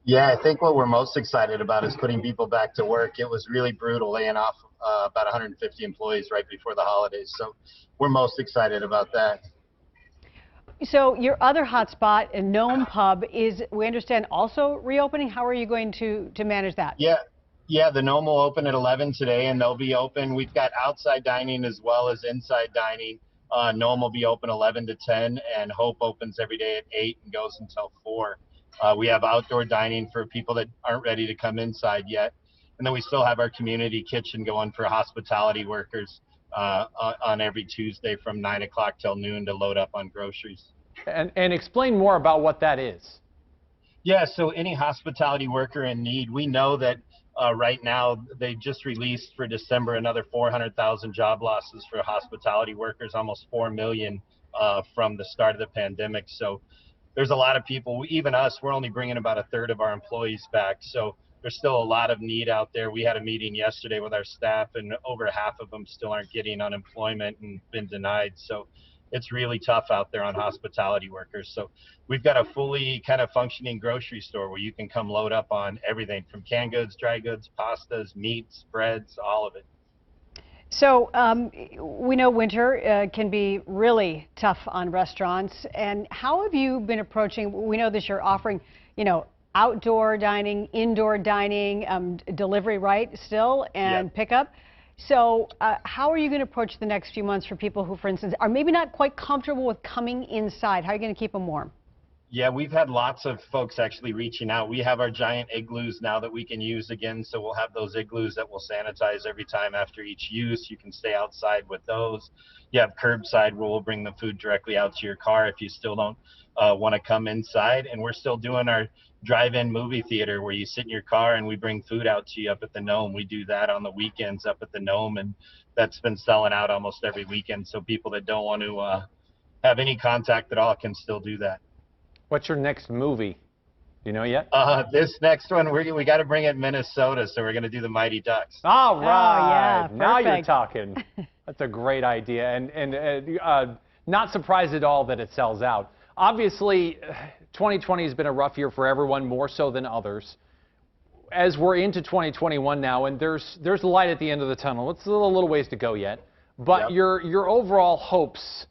Yeah, I think what we're most excited about is putting people back to work. It was really brutal laying off about 150 employees right before the holidays. So we're most excited about that. So your other hotspot, a Gnome Pub, is, we understand, also reopening. How are you going to manage that? Yeah, yeah, the Gnome will open at 11 today, and they'll be open. We've got outside dining as well as inside dining. Gnome will be open 11 to 10, and Hope opens every day at 8 and goes until 4. We have outdoor dining for people that aren't ready to come inside yet. And then we still have our community kitchen going for hospitality workers on every Tuesday from 9 o'clock till noon to load up on groceries. And explain more about what that is. Yeah, so any hospitality worker in need, we know that right now they just released for December another 400,000 job losses for hospitality workers, almost 4 million from the start of the pandemic. So there's a lot of people, even us, we're only bringing about a third of our employees back. So there's still a lot of need out there. We had a meeting yesterday with our staff, and over half of them still aren't getting unemployment and been denied. So it's really tough out there on hospitality workers. So we've got a fully kind of functioning grocery store where you can come load up on everything from canned goods, dry goods, pastas, meats, breads, all of it. So we know winter can be really tough on restaurants. And how have you been approaching? We know that you're offering, outdoor dining, indoor dining, delivery, right, still, and Yep. pickup. So how are you going to approach the next few months for people who, for instance, are maybe not quite comfortable with coming inside? How are you going to keep them warm? Yeah, we've had lots of folks actually reaching out. We have our giant igloos now that we can use again. So we'll have those igloos that we'll sanitize every time after each use. You can stay outside with those. You have curbside where we'll bring the food directly out to your car if you still don't want to come inside. And we're still doing our drive-in movie theater where you sit in your car and we bring food out to you up at the Gnome. We do that on the weekends up at the Gnome, and that's been selling out almost every weekend. So people that don't want to have any contact at all can still do that. What's your next movie? Do you know yet? This next one, we got to bring it Minnesota, so we're going to do the Mighty Ducks. All right. Oh, yeah, now you're perfect. talking. That's a great idea, and not surprised at all that it sells out. Obviously, 2020 has been a rough year for everyone, more so than others. As we're into 2021 now, and there's light at the end of the tunnel. It's still a little ways to go yet, but Yep. your overall hopes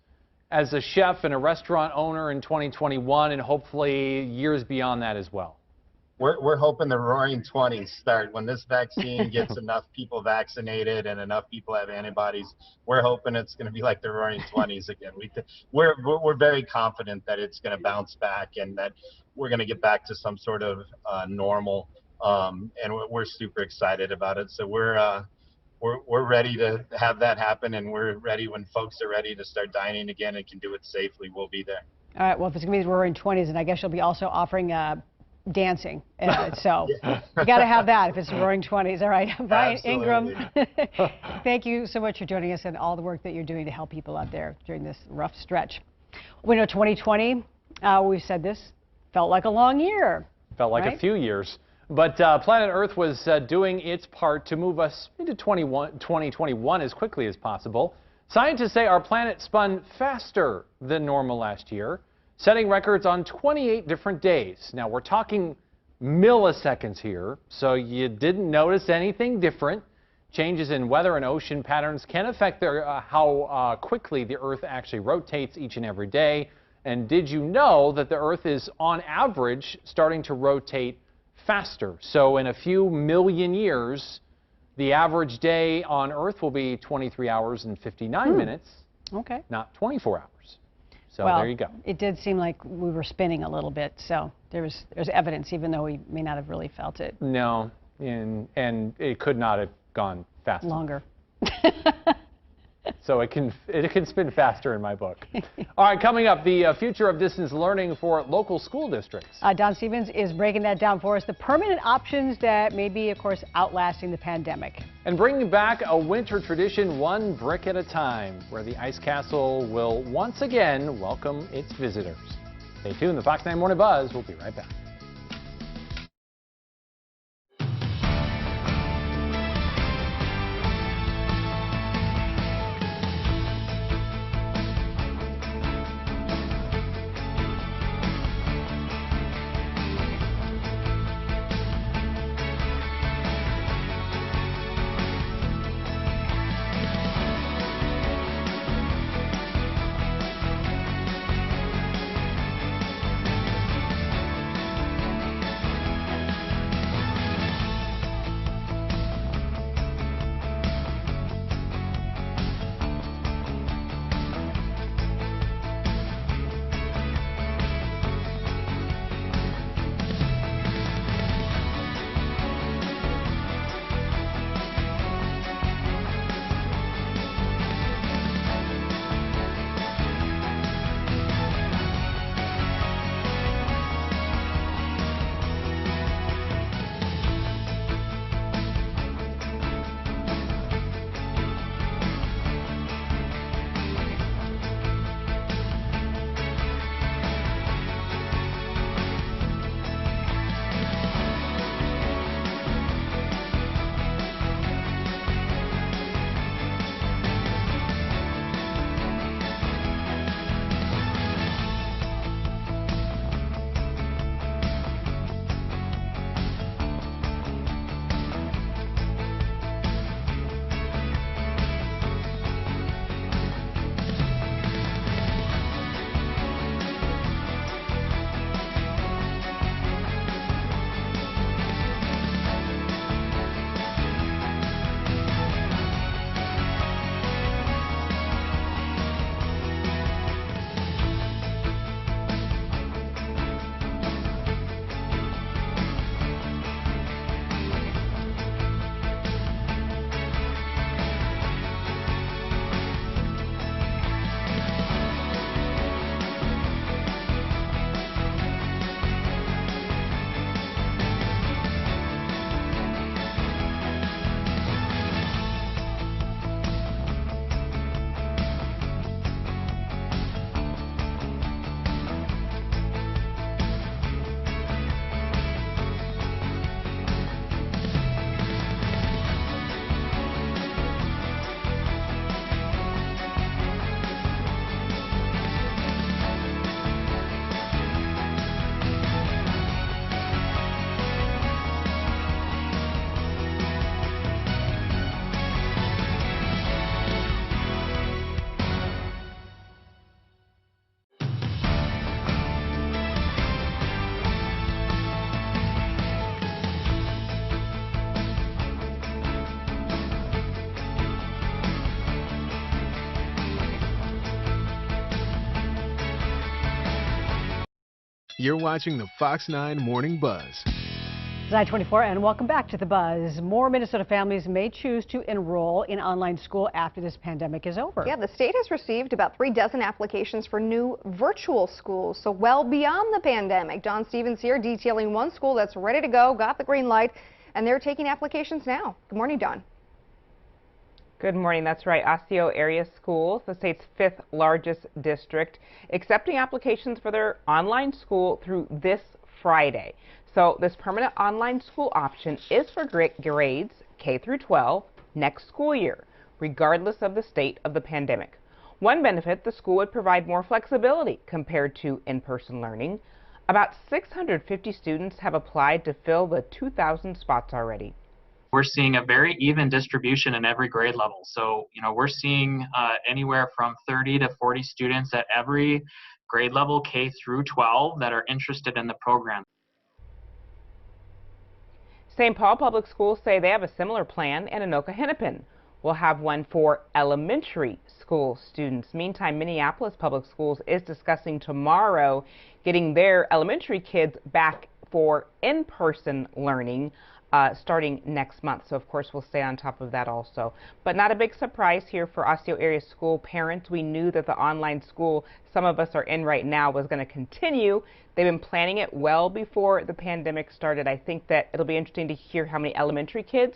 as a chef and a restaurant owner in 2021, and hopefully years beyond that as well. We're hoping the Roaring 20s start when this vaccine gets enough people vaccinated and enough people have antibodies. We're hoping it's going to be like the Roaring 20s again. We're very confident that it's going to bounce back and that we're going to get back to some sort of normal. And we're super excited about it. So we're ready to have that happen, and we're ready when folks are ready to start dining again and can do it safely. We'll be there. All right, well, if it's going to be the Roaring 20s, and I guess you'll be also offering dancing. So you got to have that if it's the Roaring 20s. All right, Brian Ingram, thank you so much for joining us and all the work that you're doing to help people out there during this rough stretch. We know 2020, we've said this, felt like a long year. Felt like right? a few years. But planet Earth was doing its part to move us into 2021 as quickly as possible. Scientists say our planet spun faster than normal last year, setting records on 28 different days. Now, we're talking milliseconds here, so you didn't notice anything different. Changes in weather and ocean patterns can affect how quickly the Earth actually rotates each and every day. And did you know that the Earth is, on average, starting to rotate faster? So in a few million years, the average day on Earth will be 23 hours and 59 minutes, Okay. not 24 hours. So Well, there you go. it did seem like we were spinning a little bit, so there's evidence, even though we may not have really felt it. No, and it could not have gone faster. Longer. So it can spin faster in my book. All right, coming up, the future of distance learning for local school districts. Don Stevens is breaking that down for us. The permanent options that may be, of course, outlasting the pandemic. And bringing back a winter tradition, one brick at a time, where the Ice Castle will once again welcome its visitors. Stay tuned. The Fox 9 Morning Buzz will be right back. You're watching the Fox 9 Morning Buzz. It's 9:24 and welcome back to The Buzz. More Minnesota families may choose to enroll in online school after this pandemic is over. Yeah, the state has received about 36 applications for new virtual schools, so well beyond the pandemic. Don Stevens here detailing one school that's ready to go, got the green light, and they're taking applications now. Good morning, Don. Good morning. That's right. Osseo Area Schools, the state's 5th largest district, accepting applications for their online school through this Friday. So this permanent online school option is for grades K through 12 next school year, regardless of the state of the pandemic. One benefit, the school would provide more flexibility compared to in-person learning. About 650 students have applied to fill the 2,000 spots already. We're seeing a very even distribution in every grade level. So, we're seeing anywhere from 30 to 40 students at every grade level K through 12 that are interested in the program. St. Paul Public Schools say they have a similar plan, and Anoka-Hennepin will have one for elementary school students. Meantime, Minneapolis Public Schools is discussing tomorrow getting their elementary kids back for in-person learning starting next month. So, of course, we'll stay on top of that also. But not a big surprise here for Osseo Area School parents. We knew that the online school some of us are in right now was going to continue. They've been planning it well before the pandemic started. I think that it'll be interesting to hear how many elementary kids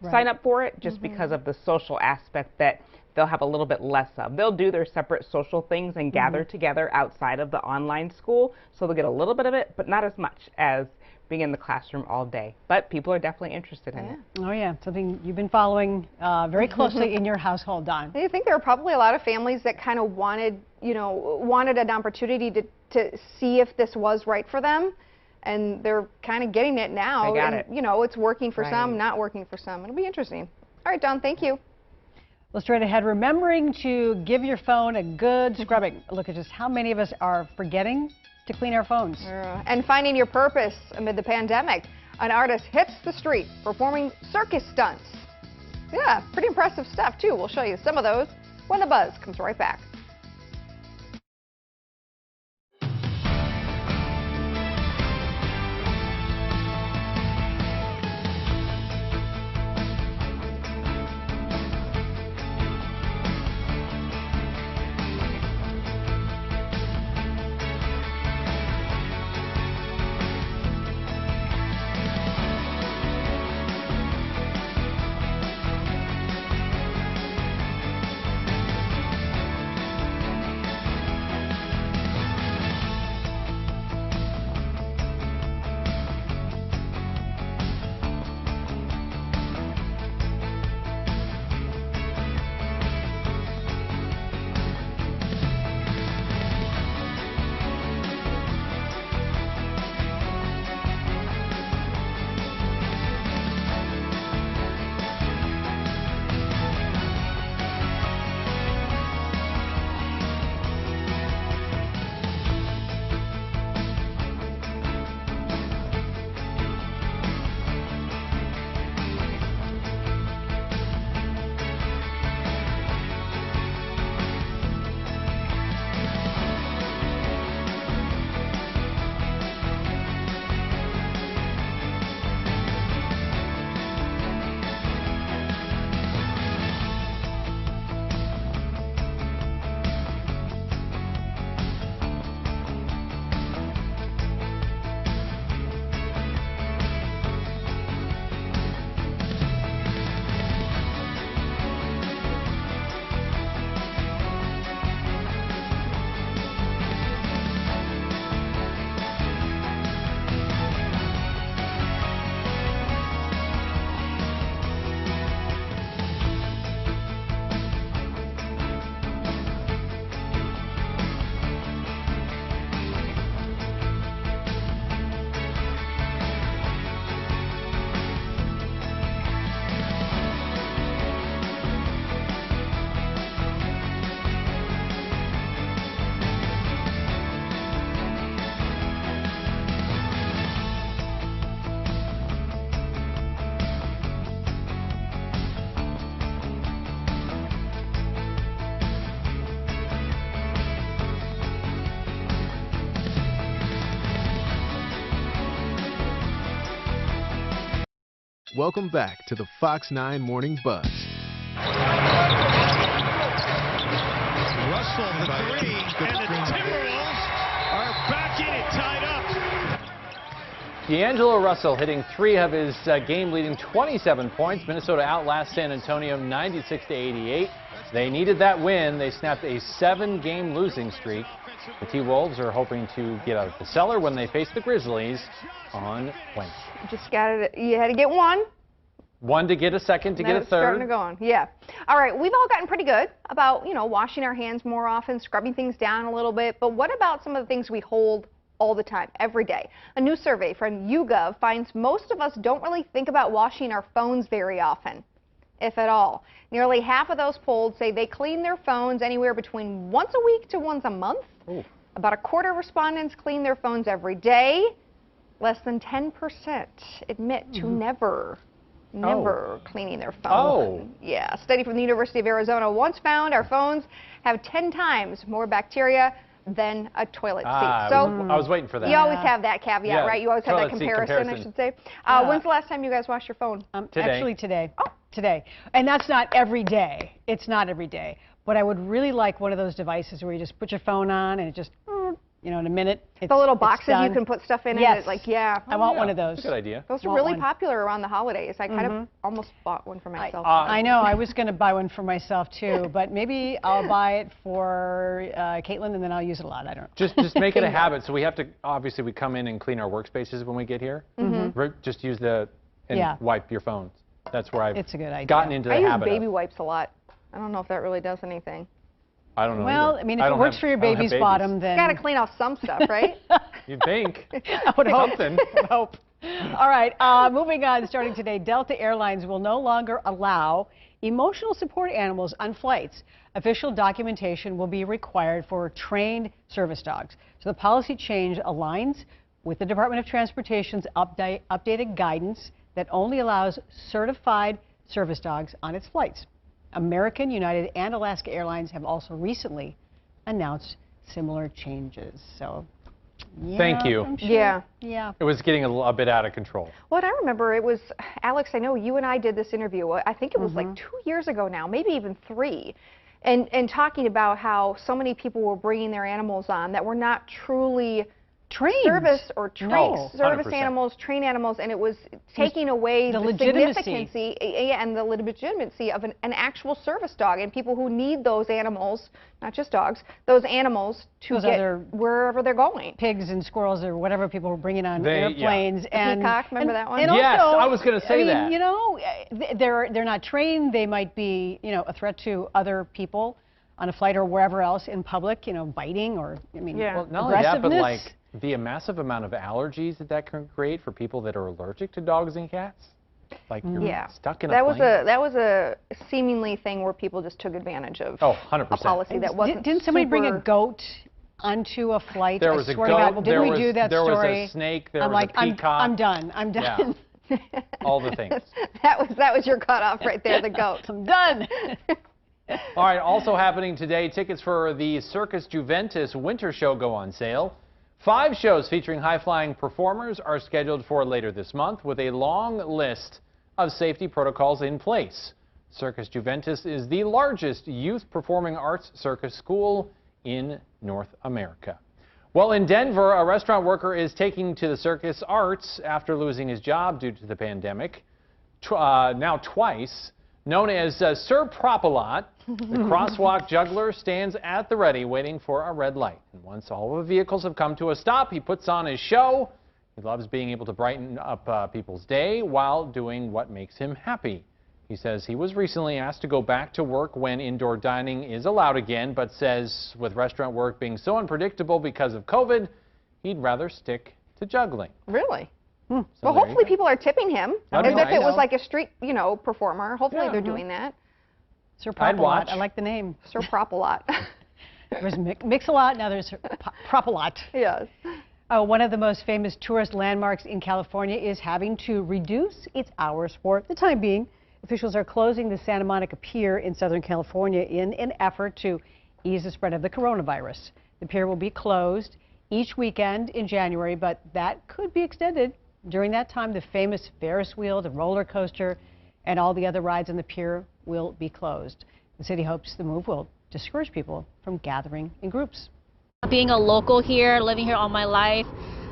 sign up for it, just because of the social aspect that they'll have a little bit less of. They'll do their separate social things and gather together outside of the online school, so they'll get a little bit of it, but not as much as being in the classroom all day. But people are definitely interested in it. Oh yeah, something you've been following very closely in your household, Don. I think there are probably a lot of families that kind of wanted an opportunity to see if this was right for them, and they're kind of getting it now. They got it. It's working for some, not working for some. It'll be interesting. All right, Don, thank you. Well, straight ahead, remembering to give your phone a good scrubbing. Look at just how many of us are forgetting to clean our phones. And finding your purpose amid the pandemic. An artist hits the street performing circus stunts. Yeah, pretty impressive stuff, too. We'll show you some of those when The Buzz comes right back. Welcome back to the Fox 9 Morning Buzz. Russell, the three, and the Timberwolves are back in it, tied up. D'Angelo Russell hitting 3 of his game-leading 27 points. Minnesota outlasts San Antonio 96-88. They needed that win. They snapped a 7-game losing streak. The T-Wolves are hoping to get out of the cellar when they face the Grizzlies on Wednesday. You had to get one. One to get a second, to get a third. Starting to go on. Yeah. All right. We've all gotten pretty good about, washing our hands more often, scrubbing things down a little bit. But what about some of the things we hold all the time, every day? A new survey from YouGov finds most of us don't really think about washing our phones very often, if at all. Nearly half of those polled say they clean their phones anywhere between once a week to once a month. Ooh. About a quarter of respondents clean their phones every day. Less than 10% admit to never cleaning their phone. Oh. Yeah. A study from the University of Arizona once found our phones have 10 times more bacteria than a toilet seat. So I was waiting for that. you always have that caveat, Yeah, right? You always have that toilet seat comparison, I should say. Yeah. When's the last time you guys washed your phone? Today. Actually today. Oh, today. And that's not every day. It's not every day. But I would really like one of those devices where you just put your phone on and it just, in a minute, The little boxes done. you can put stuff in. Yes. And yeah. I want one of those. That's a good idea. Those are Want really one. popular around the holidays. I kind of almost bought one for myself. I know. I was going to buy one for myself too, but maybe I'll buy it for Caitlin and then I'll use it a lot. I don't know. Just make it a habit. So we have to, obviously, we come in and clean our workspaces when we get here. Just use and wipe your phones. That's where I've It's a good idea. gotten into the I habit use baby of. wipes a lot. I don't know if that really does anything. I don't know. Well, either. I mean, if it works for your baby's bottom, then Got to clean off some stuff, right? You'd think. I would hope. Something. I would hope. All right, moving on. Starting today, Delta Airlines will no longer allow emotional support animals on flights. Official documentation will be required for trained service dogs. So the policy change aligns with the Department of Transportation's updated guidance that only allows certified service dogs on its flights. American, United, and Alaska Airlines have also recently announced similar changes. So, yeah, Thank you. I'm sure. Yeah. It was getting a bit out of control. What I remember, it was, Alex, I know you and I did this interview, I think it was like 2 years ago now, maybe even 3, and talking about how so many people were bringing their animals on that were not truly Trained. service or No, service 100%. animals, trained animals, and it was taking away the the legitimacy. significancy and the legitimacy of an actual service dog, and people who need those animals, not just dogs, those animals to Those get other wherever they're going. Pigs and squirrels or whatever people were bringing on airplanes. The And peacock, remember that one? And Yes, also, I was gonna say that. You know, they're not trained. They might be, a threat to other people on a flight or wherever else in public. Biting or Well, not only that, but aggressiveness. like the massive amount of allergies that can create for people that are allergic to dogs and cats. Like you're stuck in a plane. That was a seemingly thing where people just took advantage of. Oh, 100%. A policy that wasn't. Didn't somebody bring a super- goat onto a flight? There was I a swear to God, goat, didn't we there do was- that there was a story? snake, there I'm was a like, I'm peacock. done. I'm done. Yeah. All the things. that was your cutoff right there, the goat. I'm done. All right, also happening today, tickets for the Circus Juventus Winter Show go on sale. 5 shows featuring high-flying performers are scheduled for later this month with a long list of safety protocols in place. Circus Juventus is the largest youth performing arts circus school in North America. Well, in Denver, a restaurant worker is taking to the circus arts after losing his job due to the pandemic, now twice. Known as Sir Prop-a-Lot, the crosswalk juggler stands at the ready waiting for a red light. And once all the vehicles have come to a stop, he puts on his show. He loves being able to brighten up people's day while doing what makes him happy. He says he was recently asked to go back to work when indoor dining is allowed again, but says with restaurant work being so unpredictable because of COVID, he'd rather stick to juggling. Really? So Well, there hopefully you go. people are tipping him, That'd as be if it nice. was like a street, performer. Hopefully Yeah. they're doing that. Sir I'd Prop-a-Lot. watch. I like the name. Sir Prop-a-Lot. There's Mix-a-Lot, now there's Prop-a-Lot. Yes. One of the most famous tourist landmarks in California is having to reduce its hours for the time being. Officials are closing the Santa Monica Pier in Southern California in an effort to ease the spread of the coronavirus. The pier will be closed each weekend in January, but that could be extended During that time, the famous Ferris wheel, the roller coaster, and all the other rides on the pier will be closed. The city hopes the move will discourage people from gathering in groups. Being a local here, living here all my life,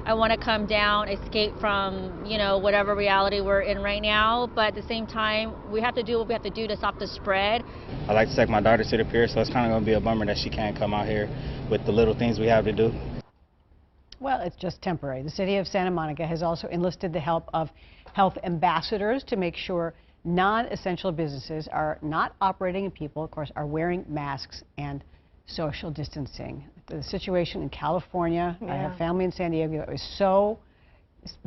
I want to come down, escape from, whatever reality we're in right now. But at the same time, we have to do what we have to do to stop the spread. I like to take my daughter to the pier, so it's kind of going to be a bummer that she can't come out here with the little things we have to do. Well, it's just temporary. The city of Santa Monica has also enlisted the help of health ambassadors to make sure non-essential businesses are not operating and people, of course, are wearing masks and social distancing. The situation in California, I have family in San Diego, is so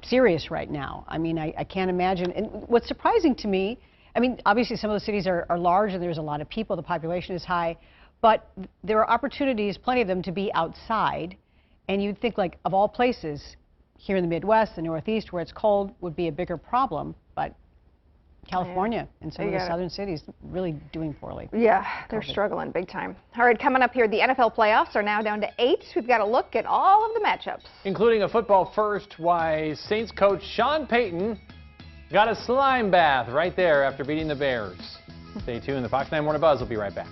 serious right now. I mean, I can't imagine. And what's surprising to me, I mean, obviously some of those cities are large and there's a lot of people, the population is high, but there are opportunities, plenty of them, to be outside. And you'd think, like, of all places, here in the Midwest, the Northeast, where it's cold, would be a bigger problem, but California and some of the southern cities really doing poorly. Yeah, they're struggling big time. All right, coming up here, the NFL playoffs are now down to 8. We've got a look at all of the matchups. Including a football first, why Saints coach Sean Payton got a slime bath right there after beating the Bears. Stay tuned. The Fox 9 Morning Buzz will be right back.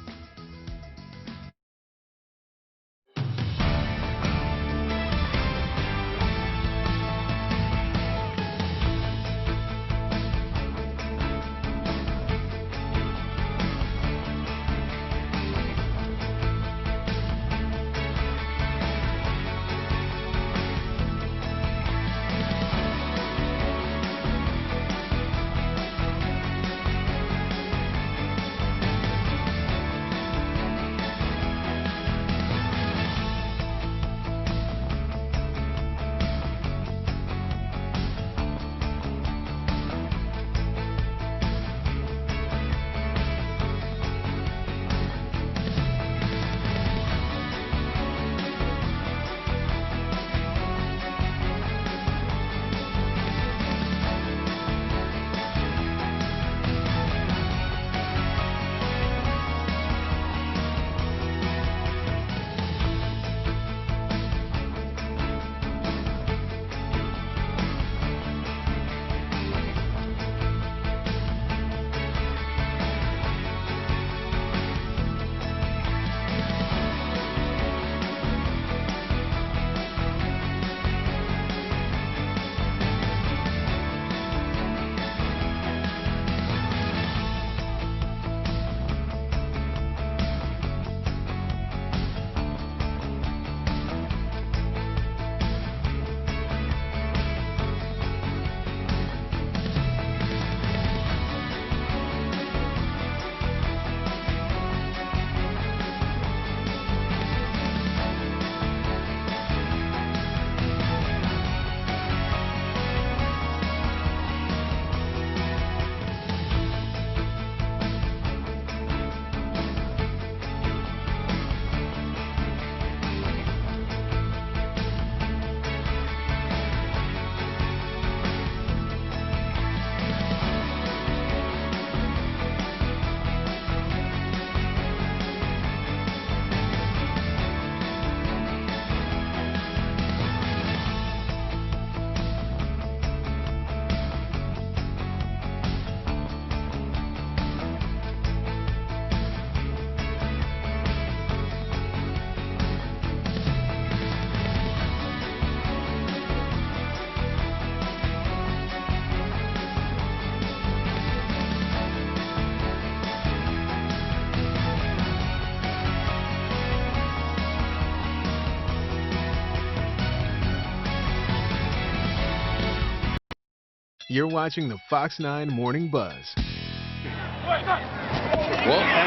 You're watching the Fox 9 Morning Buzz. And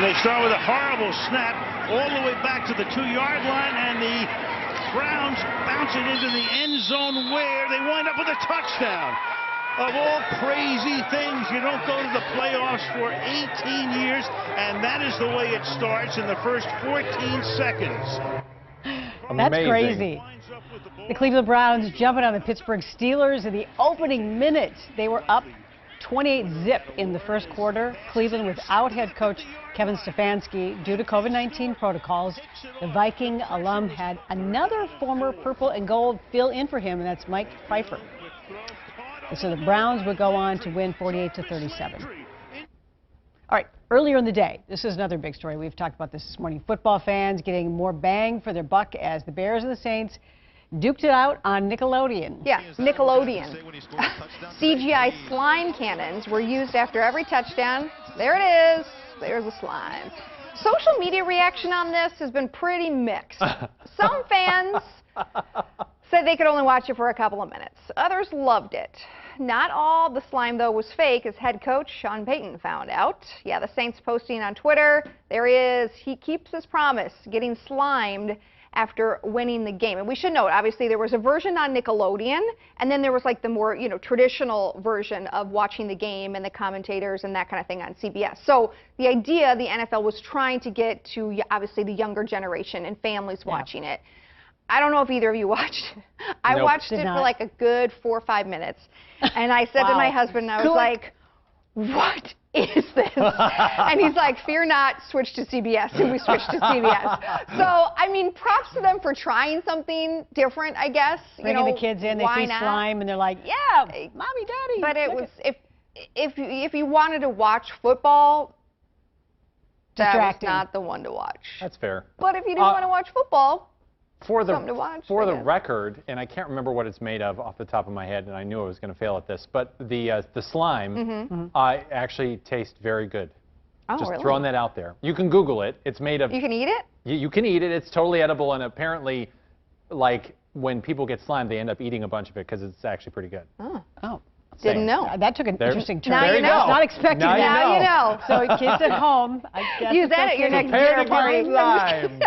they start with a horrible snap all the way back to the 2-yard line, and the Browns bounce it into the end zone where they wind up with a touchdown. Of all crazy things, you don't go to the playoffs for 18 years, and that is the way it starts in the first 14 seconds. That's crazy. The Cleveland Browns jumping on the Pittsburgh Steelers in the opening minutes. They were up 28-zip in the first quarter. Cleveland without head coach Kevin Stefanski due to COVID-19 protocols. The Viking alum had another former purple and gold fill in for him, and that's Mike Pfeiffer. And so the Browns would go on to win 48-37. All right, earlier in the day, this is another big story. We've talked about this morning. Football fans getting more bang for their buck as the Bears and the Saints duked it out on Nickelodeon. Yeah, Nickelodeon. CGI slime cannons were used after every touchdown. There it is. There's the slime. Social media reaction on this has been pretty mixed. Some fans said they could only watch it for a couple of minutes. Others loved it. Not all the slime, though, was fake, as head coach Sean Payton found out. Yeah, the Saints posting on Twitter, there he is. He keeps his promise, getting slimed after winning the game. And we should note, obviously, there was a version on Nickelodeon, and then there was like the more, traditional version of watching the game and the commentators and that kind of thing on CBS. So the idea, the NFL was trying to get to, obviously, the younger generation and families watching it. I don't know if either of you watched it. I watched it for like a good 4 or 5 minutes. And I said to my husband, I was like, what is this? And he's like, fear not, switch to CBS. And we switched to CBS. So, I mean, props to them for trying something different, I guess. Bringing the kids in, they see slime, and they're like, yeah, mommy, daddy. But it was, if you wanted to watch football, that was not the one to watch. That's fair. But if you didn't want to watch football, for the watch, record, and I can't remember what it's made of off the top of my head, and I knew I was going to fail at this, but the slime actually tastes very good. Oh, Just really? throwing that out there. You can Google it. It's made of. You can eat it? You can eat it. It's totally edible, and apparently, like when people get slime, they end up eating a bunch of it because it's actually pretty good. Oh. Didn't know. That took an interesting turn. Now you know. Not expecting now that. You know. So kids at home, I guess use that at your next dinner party.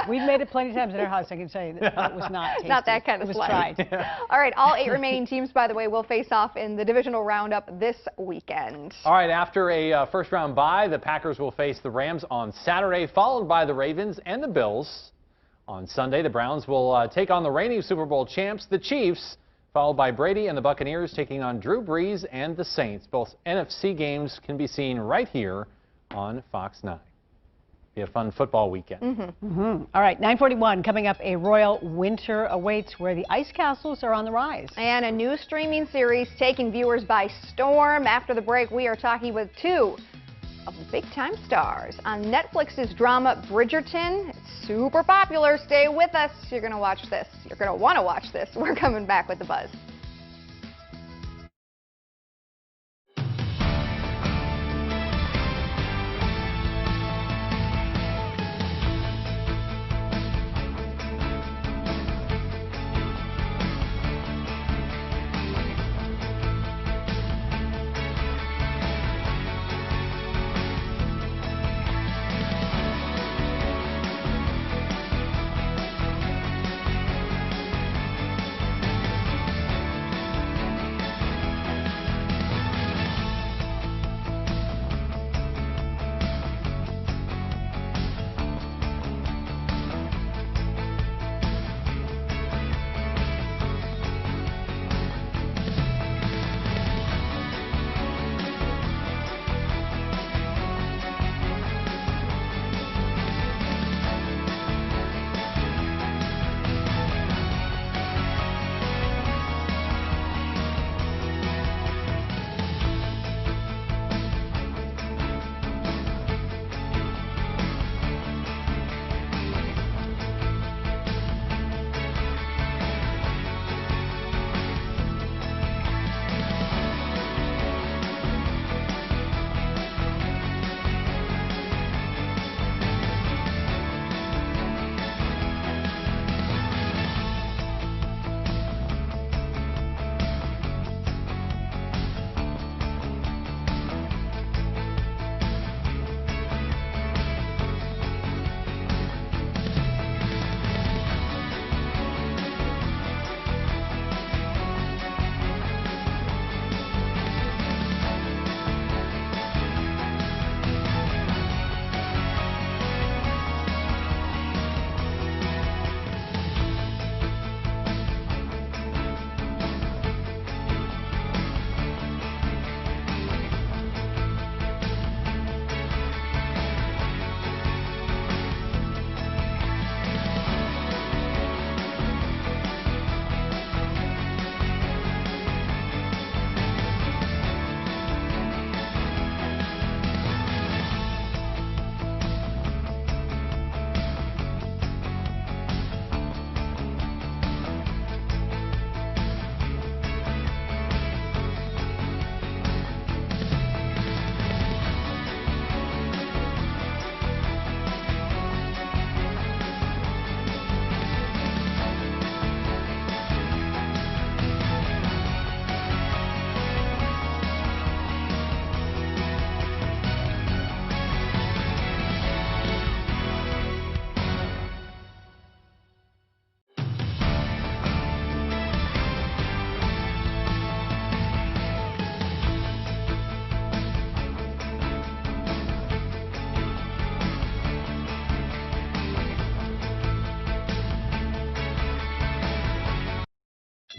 We've made it plenty of times in our house. I can tell you that was not tasty. Not that kind of slime. It was tried. All right, all 8 remaining teams, by the way, will face off in the divisional roundup this weekend. All right, after a first-round bye, the Packers will face the Rams on Saturday, followed by the Ravens and the Bills. On Sunday, the Browns will take on the reigning Super Bowl champs, the Chiefs, followed by Brady and the Buccaneers taking on Drew Brees and the Saints. Both NFC games can be seen right here on Fox 9. Be a fun football weekend. All right, 9:41 coming up. A royal winter awaits where the ice castles are on the rise. And a new streaming series taking viewers by storm. After the break, we are talking with 2 of the big-time stars on Netflix's drama Bridgerton. It's super popular. Stay with us. You're going to watch this. You're going to want to watch this. We're coming back with The Buzz.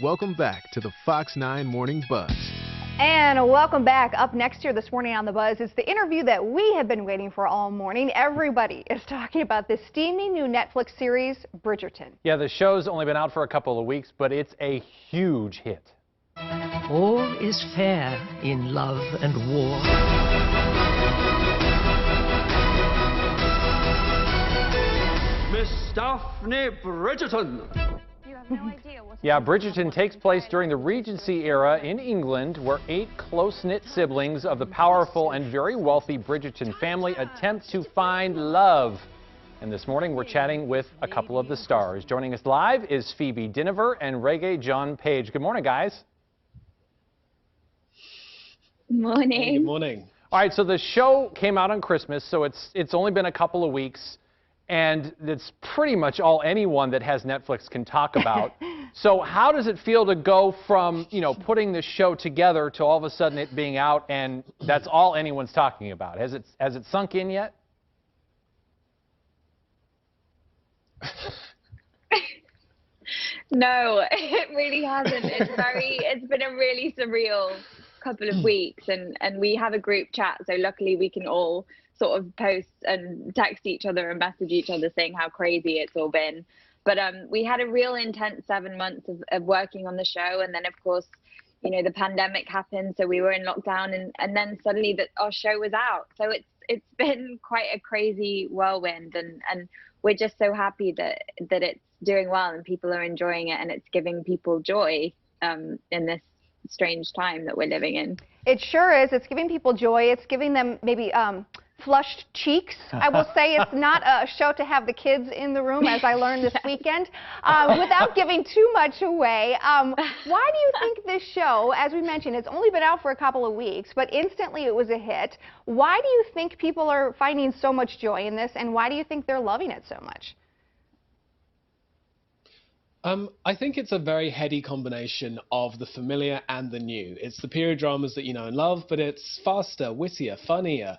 Welcome back to the Fox 9 Morning Buzz. And welcome back. Up next here this morning on The Buzz, it's the interview that we have been waiting for all morning. Everybody is talking about this steamy new Netflix series, Bridgerton. Yeah, the show's only been out for a couple of weeks, but it's a huge hit. All is fair in love and war. Miss Daphne Bridgerton. Yeah, Bridgerton takes place during the Regency era in England, where 8 close-knit siblings of the powerful and very wealthy Bridgerton family attempt to find love. And this morning we're chatting with a couple of the stars. Joining us live is Phoebe Dynevor and Rege-Jean Page. Good morning, guys. Morning. Hey, good morning. All right, so the show came out on Christmas, so it's only been a couple of weeks, and it's pretty much all anyone that has Netflix can talk about. So how does it feel to go from, you know, putting the show together to all of a sudden it being out and that's all anyone's talking about? Has it sunk in yet? No, it really hasn't. It's been a really surreal couple of weeks, and we have a group chat, so luckily we can all sort of post and text each other and message each other saying how crazy it's all been. But we had a real intense 7 months of working on the show, and then of course, you know, the pandemic happened, so we were in lockdown, and then suddenly our show was out. So it's been quite a crazy whirlwind, and we're just so happy that it's doing well and people are enjoying it, and it's giving people joy in this strange time that we're living in. It sure is. It's giving people joy. It's giving them maybe flushed cheeks. I will say it's not a show to have the kids in the room, as I learned this weekend. Without giving too much away, why do you think this show, as we mentioned, it's only been out for a couple of weeks, but instantly it was a hit. Why do you think people are finding so much joy in this, and why do you think they're loving it so much? I think it's a very heady combination of the familiar and the new. It's the period dramas that you know and love, but it's faster, wittier, funnier,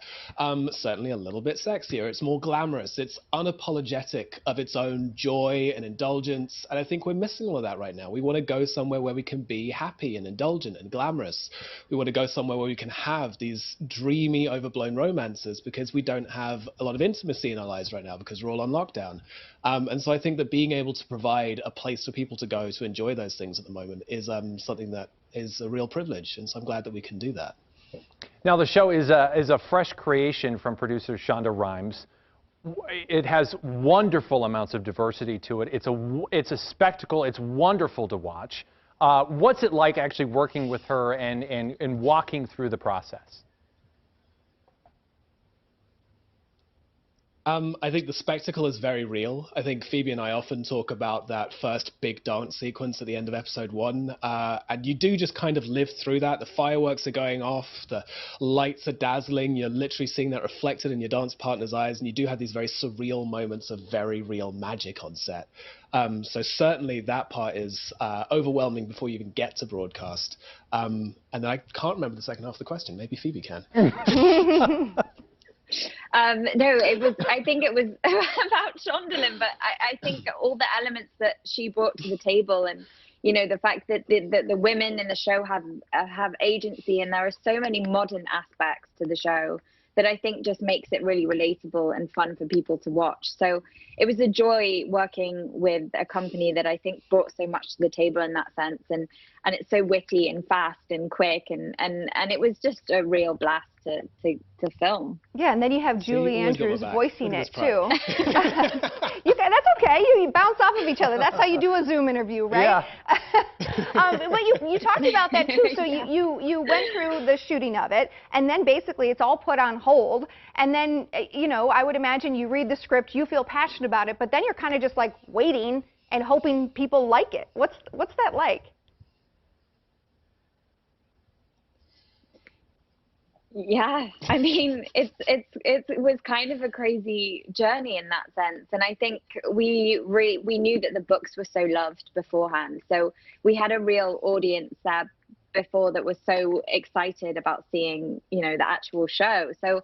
certainly a little bit sexier. It's more glamorous. It's unapologetic of its own joy and indulgence, and I think we're missing all of that right now. We want to go somewhere where we can be happy and indulgent and glamorous. We want to go somewhere where we can have these dreamy, overblown romances, because we don't have a lot of intimacy in our lives right now because we're all on lockdown. And so I think that being able to provide a place for people to go to enjoy those things at the moment is something that is a real privilege, and so I'm glad that we can do that. Now the show is a fresh creation from producer Shonda Rhimes. It has wonderful amounts of diversity to it. It's a spectacle. It's wonderful to watch. What's it like actually working with her and walking through the process? I think the spectacle is very real. I think Phoebe and I often talk about that first big dance sequence at the end of episode 1, and you do just kind of live through that. The fireworks are going off, the lights are dazzling, you're literally seeing that reflected in your dance partner's eyes, and you do have these very surreal moments of very real magic on set. So certainly that part is overwhelming before you even get to broadcast. And I can't remember the second half of the question. Maybe Phoebe can. No, I think it was about Shonda, but I think all the elements that she brought to the table, and you know, the fact that the women in the show have agency, and there are so many modern aspects to the show that I think just makes it really relatable and fun for people to watch. So it was a joy working with a company that I think brought so much to the table in that sense, and it's so witty and fast and quick, and it was just a real blast to film. Yeah, and then you have Julie Andrews voicing it too. That's okay. You bounce off of each other. That's how you do a Zoom interview, right? Yeah. But you talked about that too. So you went through the shooting of it, and then basically it's all put on hold. And then you know, I would imagine you read the script, you feel passionate about it, but then you're kind of just like waiting and hoping people like it. What's that like? Yeah, I mean, it was kind of a crazy journey in that sense, and I think we knew that the books were so loved beforehand, so we had a real audience before that was so excited about seeing, you know, the actual show. So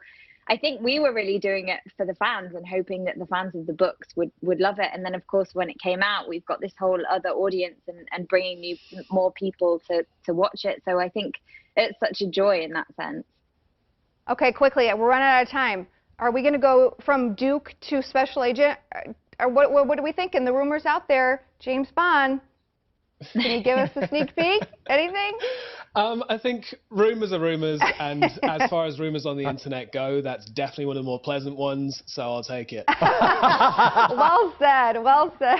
I think we were really doing it for the fans and hoping that the fans of the books would love it. And then, of course, when it came out, we've got this whole other audience and bringing more people to watch it. So I think it's such a joy in that sense. Okay, quickly, we're running out of time. Are we going to go from Duke to Special Agent? Or what do we think? And the rumors out there, James Bond. Can you give us a sneak peek? Anything? I think rumors are rumors, and as far as rumors on the internet go, that's definitely one of the more pleasant ones, so I'll take it. Well said, well said.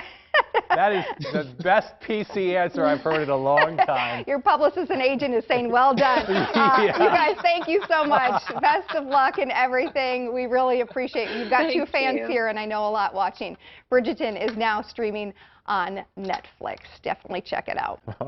That is the best PC answer I've heard in a long time. Your publicist and agent is saying, well done. Yeah. You guys, thank you so much. Best of luck in everything. We really appreciate it. You've got two fans here, and I know a lot watching. Bridgerton is now streaming on Netflix. Definitely check it out.